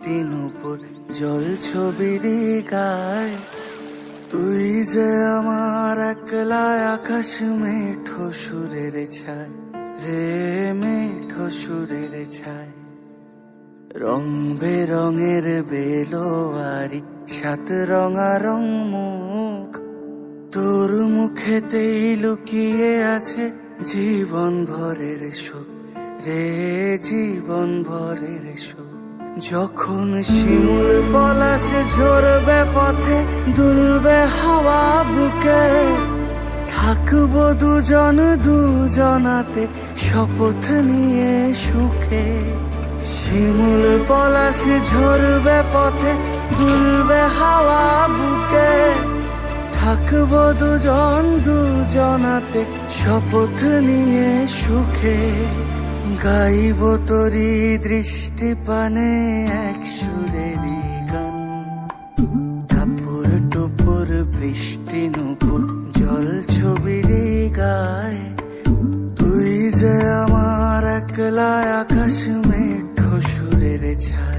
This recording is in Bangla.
বৃষ্টি নূপুর জল ছবির গায়। তুই যে আমার একলা আকাশ মেঠো সুরের ছায় রে, মেঠো সুরের ছায়। রং বেরঙের বেলোয়ারি সাত রঙা রং মুখ, তোর মুখেতেই লুকিয়ে আছে জীবন ভরের সুখ রে, জীবন ভরের সুখ। যখন শিমুল পলাশ ঝরবে পথে, দুলবে হাওয়া বুকে, থাকবো দুজন দুজনাতে শপথ নিয়ে সুখে। শিমুল পলাশ ঝরবে পথে, দুলবে হাওয়া বুকে, থাকবো দুজন দুজনাতে শপথ নিয়ে সুখে। গাইব তোরি দৃষ্টি পানে এক সুরেরই গান, টাপুর টুপুর বৃষ্টি নূপুর জল ছবির গায়। তুই যে আমার একলা আকাশ মেঠো সুরের ছায়।